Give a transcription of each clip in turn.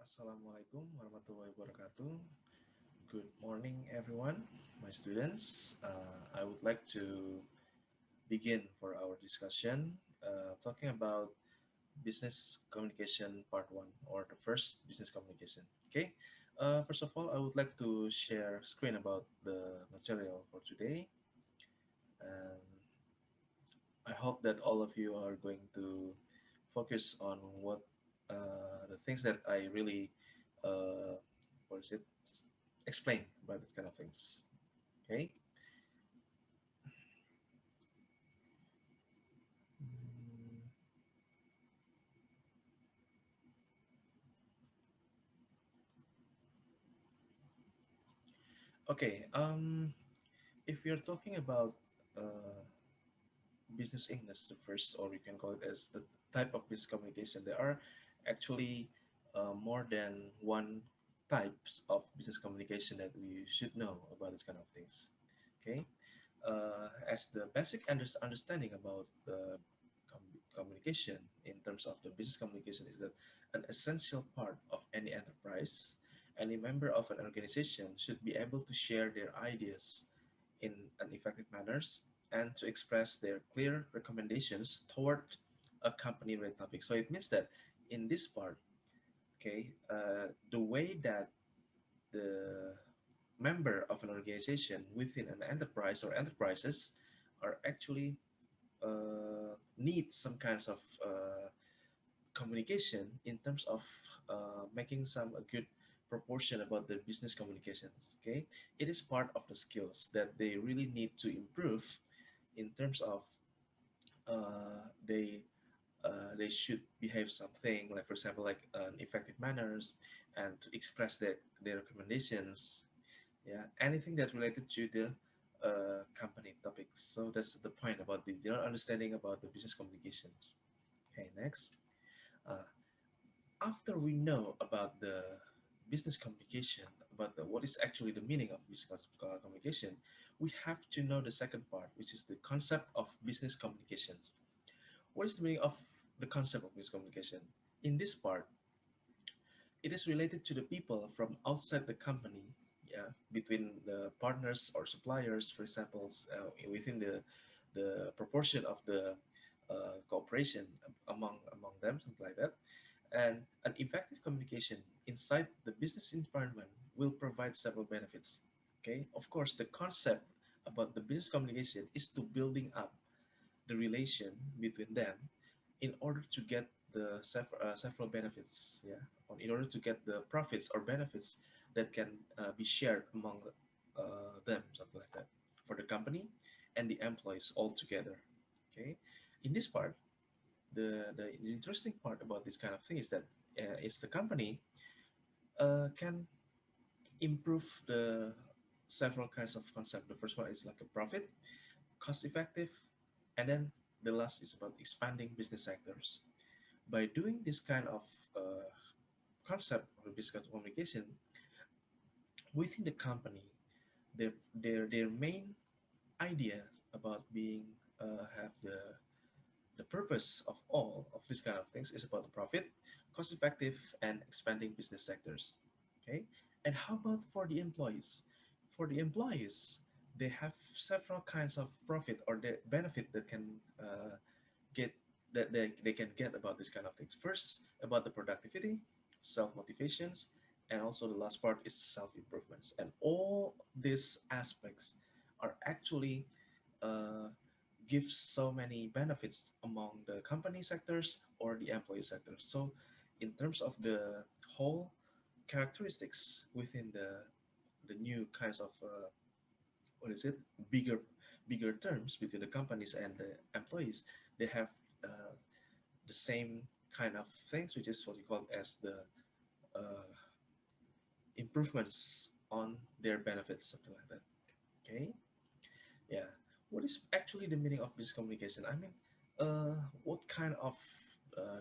Assalamualaikum warahmatullahi wabarakatuh. Good morning, everyone, my students. I would like to begin for our discussion talking about business communication part one, or the first business communication. Okay. First of all, I would like to share screen about the material for today. And I hope that all of you are going to focus on what the things that I really, uh, what is it, explain about this kind of things. Okay. Mm, Okay. If you're talking about uh, business English, the first, or you can call it as the type of business communication, there are actually more than one types of business communication that we should know about this kind of things. Okay. As the basic understanding about the communication in terms of the business communication is that an essential part of any enterprise, any member of an organization should be able to share their ideas in an effective manners and to express their clear recommendations toward a company related topic. So it means that in this part, okay, the way that the member of an organization within an enterprise or enterprises are actually need some kinds of communication in terms of making some a good proportion about their business communications. Okay, it is part of the skills that they really need to improve in terms of they should behave something like, for example, like effective manners and to express their recommendations. Yeah, anything that's related to the company topics. So that's the point about the their understanding about the business communications. Okay, next. Uh, After we know about the business communication, about what is actually the meaning of business communication, we have to know the second part, which is the concept of business communications. What is the meaning of the concept of business communication? In this part, it is related to the people from outside the company, yeah, between the partners or suppliers, for example, within the proportion of the cooperation among them, something like that. And an effective communication inside the business environment will provide several benefits. Okay, of course, the concept about the business communication is to building up the relation between them in order to get the several benefits, yeah, or in order to get the profits or benefits that can be shared among them, something like that, for the company and the employees all together. Okay, in this part, the interesting part about this kind of thing is that it's the company can improve the several kinds of concept. The first one is like a profit, cost effective, and then the last is about expanding business sectors. By doing this kind of concept of business communication within the company, their main idea about being have the purpose of all of this kind of things is about the profit, cost effective, and expanding business sectors. Okay, and how about for the employees? For the employees, they have several kinds of profit or the benefit that can get that they can get about this kind of things. First, about the productivity, self motivations, and also the last part is self improvements. And all these aspects are actually uh, give so many benefits among the company sectors or the employee sectors. So, in terms of the whole characteristics within the new kinds of what is it, bigger bigger terms between the companies and the employees, they have uh, the same kind of things, which is what you call as the uh, improvements on their benefits, something like that. Okay, yeah. What is actually the meaning of business communication? I mean, what kind of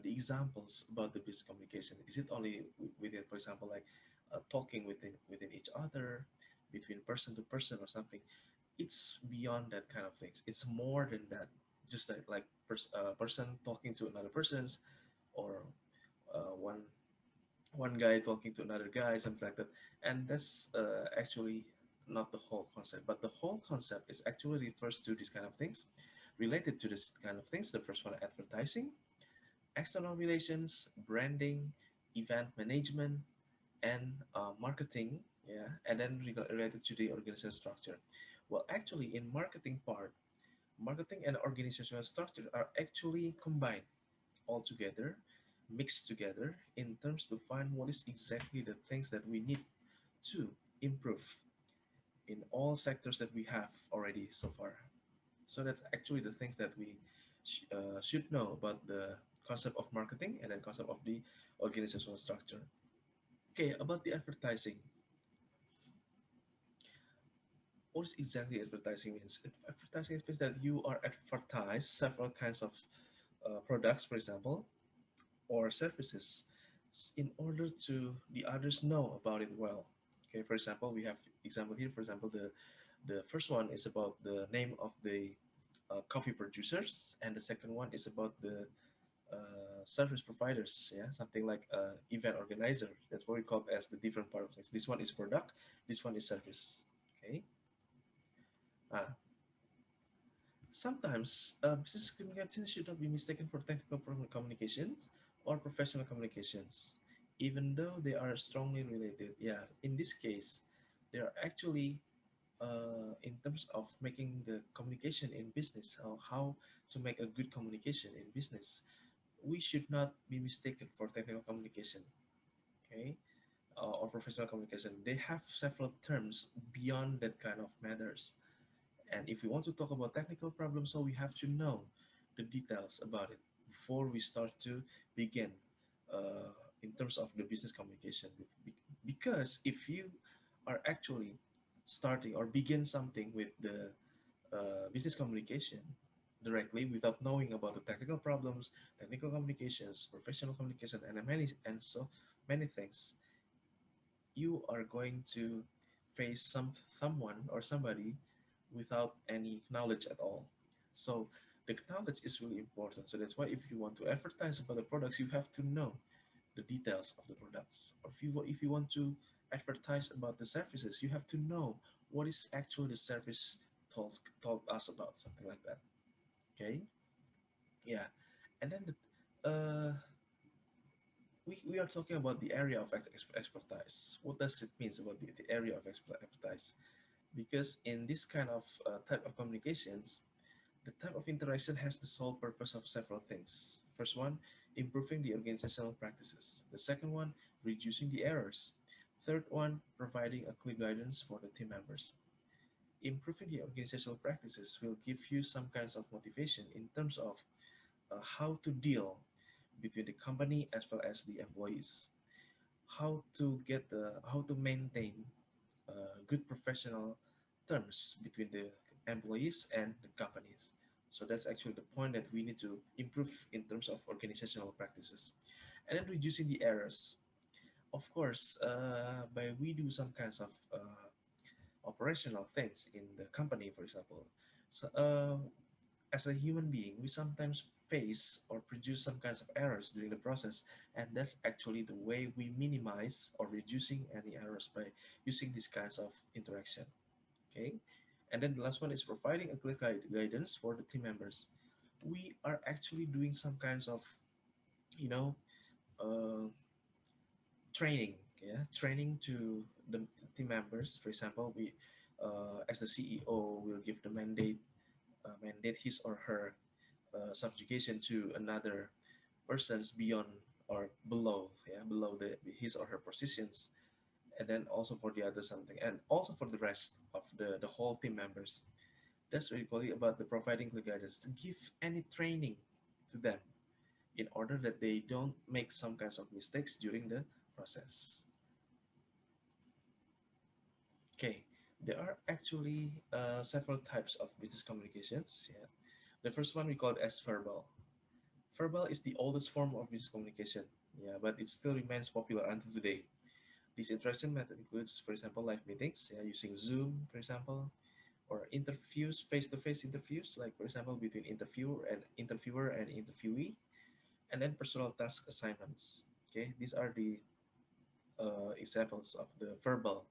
the examples about the business communication? Is it only within, for example, like talking within each other, between person to person or something? It's beyond that kind of things. It's more than that. Just like person talking to another person's or one one guy talking to another guy, something like that. And that's actually not the whole concept, but the whole concept is actually refers to these kind of things, related to this kind of things. The first one, advertising, external relations, branding, event management, and marketing. Yeah, and then related to the organizational structure. Well, actually, in marketing part, marketing and organizational structure are actually combined all together, mixed together in terms to find what is exactly the things that we need to improve in all sectors that we have already so far. So that's actually the things that we should know about the concept of marketing and then concept of the organizational structure. Okay, about the advertising. What is exactly advertising means? Advertising means that you are advertise several kinds of products, for example, or services in order to the others know about it well. Okay, for example, we have example here. For example, the first one is about the name of the coffee producers, and the second one is about the service providers. Yeah, something like event organizer. That's what we call as the different part of things. This one is product. This one is service. Okay. Ah, sometimes business communication should not be mistaken for technical communications or professional communications, even though they are strongly related. Yeah, in this case, they are actually in terms of making the communication in business, how to make a good communication in business. We should not be mistaken for technical communication, okay, or professional communication. They have several terms beyond that kind of matters. And if we want to talk about technical problems, so we have to know the details about it before we start to begin in terms of the business communication. Because if you are actually starting or begin something with the business communication directly without knowing about the technical problems, technical communications, professional communication, and so many things, you are going to face someone or somebody without any knowledge at all. So the knowledge is really important. So that's why if you want to advertise about the products, you have to know the details of the products. Or if you want to advertise about the services, you have to know what is actually the service told us about, something like that. Okay, yeah, and then we are talking about the area of expertise. What does it mean about the area of expertise? Because in this kind of type of communications, the type of interaction has the sole purpose of several things. First one, improving the organizational practices. The second one, reducing the errors. Third one, providing a clear guidance for the team members. Improving the organizational practices will give you some kinds of motivation in terms of how to deal between the company as well as the employees, how to maintain good professional terms between the employees and the companies. So that's actually the point that we need to improve in terms of organizational practices. And then reducing the errors. Of course, by we do some kinds of operational things in the company, for example. So, as a human being, we sometimes face or produce some kinds of errors during the process, and that's actually the way we minimize or reducing any errors by using these kinds of interaction. Okay, and then the last one is providing a clear guidance for the team members. We are actually doing some kinds of, you know, uh, training, yeah, training to the team members. For example, we, as the CEO, will give the mandate his or her subjugation to another persons beyond or below, yeah, below his or her positions, and then also for the other something, and also for the rest of the whole team members. That's really quality about the providing the guidance to give any training to them in order that they don't make some kinds of mistakes during the process. Okay, there are actually several types of business communications. Yeah, the first one we call it as verbal. Verbal is the oldest form of business communication. Yeah, but it still remains popular until today. This interaction method includes, for example, live meetings, yeah, using Zoom, for example, or interviews, face-to-face interviews, like for example between interviewer and interviewee, and then personal task assignments. Okay, these are the examples of the verbal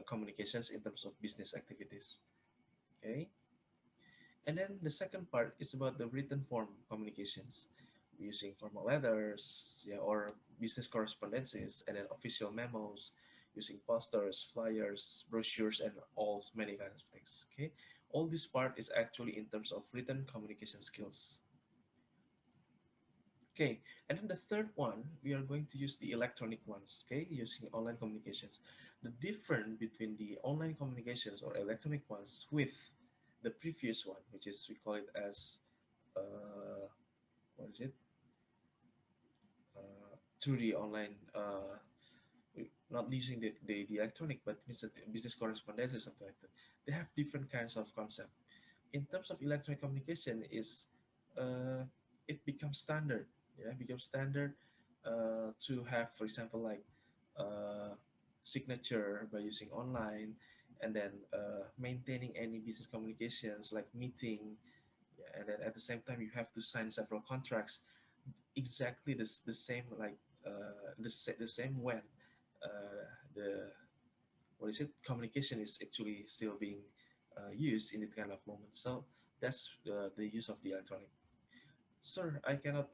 communications in terms of business activities. Okay, and then the second part is about the written form communications using formal letters, yeah, or business correspondences, and then official memos using posters, flyers, brochures, and all many kinds of things. Okay, all this part is actually in terms of written communication skills. Okay, and then the third one, we are going to use the electronic ones, okay, using online communications. The difference between the online communications or electronic ones with the previous one, which is we call it as, uh, what is it? Through the online, not using the electronic, but business correspondence or something like that. They have different kinds of concept. In terms of electronic communication, is uh, it becomes standard. Yeah, becomes standard to have, for example, like uh, signature by using online, and then maintaining any business communications like meeting. Yeah, and then at the same time you have to sign several contracts exactly the same, like the same when the, what is it, communication is actually still being used in this kind of moment. So that's the use of the electronic. Sir, I cannot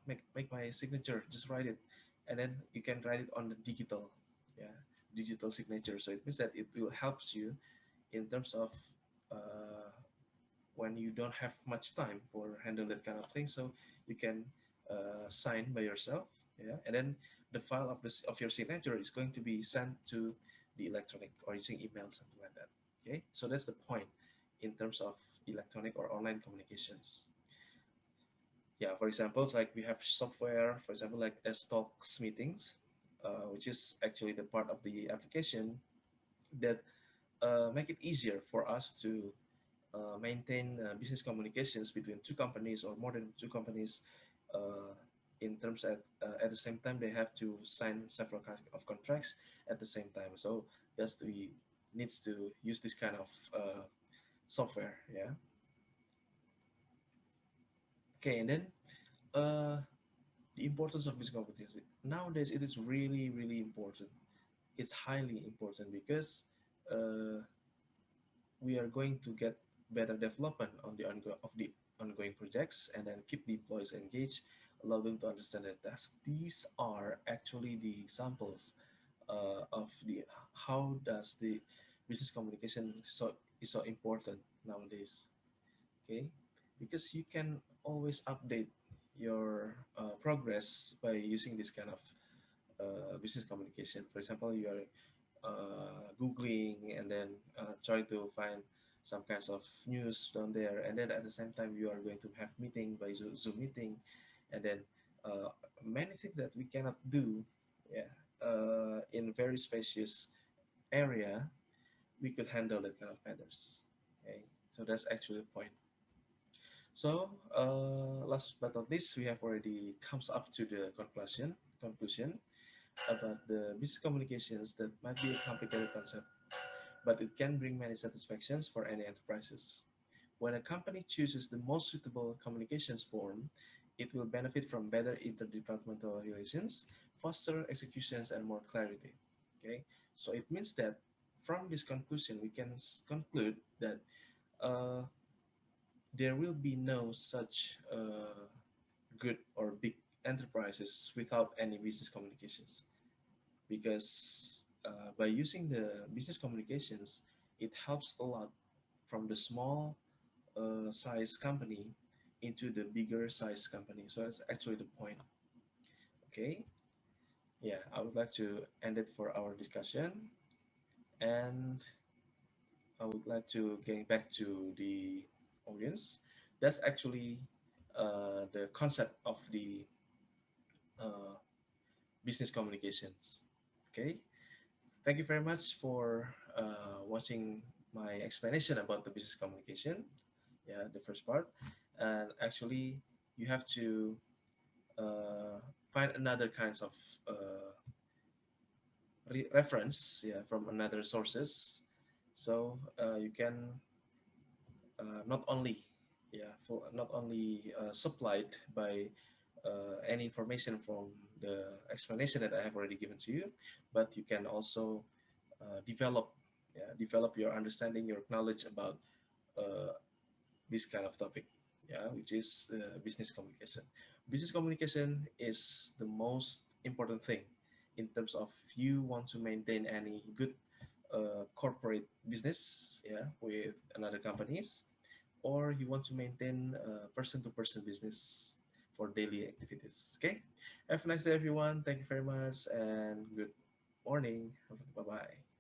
make my signature, just write it, and then you can write it on the digital, yeah, digital signature. So it means that it will helps you in terms of uh, when you don't have much time for handle that kind of thing, so you can sign by yourself, yeah, and then the file of this of your signature is going to be sent to the electronic or using email, something like that. Okay, so that's the point in terms of electronic or online communications. Yeah, for example, like we have software, for example, like as talks meetings, which is actually the part of the application that make it easier for us to maintain business communications between two companies or more than two companies, uh, in terms at the same time they have to sign several kinds of contracts at the same time. So that's the needs to use this kind of software. Yeah. Okay, and then uh, the importance of business communication nowadays, it is really really important. It's highly important because uh, we are going to get better development on the ongoing projects, and then keep the employees engaged, allow them to understand their tasks. These are actually the examples of the how does the business communication is so important nowadays. Okay, because you can always update your progress by using this kind of business communication. For example, you are googling and then try to find some kinds of news down there, and then at the same time you are going to have meeting by zoom meeting, and then uh, many things that we cannot do, yeah, in very spacious area, we could handle that kind of matters. Okay, so that's actually the point. So last but not least, we have already comes up to the conclusion about the business communications that might be a complicated concept, but it can bring many satisfactions for any enterprises. When a company chooses the most suitable communications form, it will benefit from better interdepartmental relations, faster executions, and more clarity. Okay, so it means that from this conclusion, we can conclude that uh, there will be no such good or big enterprises without any business communications, because by using the business communications, it helps a lot from the small size company into the bigger size company. So that's actually the point. Okay, yeah, I would like to end it for our discussion, and I would like to get back to the audience. That's actually the concept of the uh, business communications. Okay, thank you very much for watching my explanation about the business communication. Yeah, the first part. And actually, you have to uh, find another kinds of reference, yeah, from another sources. So you can not only, yeah, for not only supplied by any information from the explanation that I have already given to you, but you can also develop, yeah, develop your understanding, your knowledge about uh, this kind of topic, yeah, which is business communication. Business communication is the most important thing in terms of you want to maintain any good corporate business, yeah, with another companies, or you want to maintain person-to-person business for daily activities. Okay, have a nice day, everyone. Thank you very much, and good morning. Bye bye.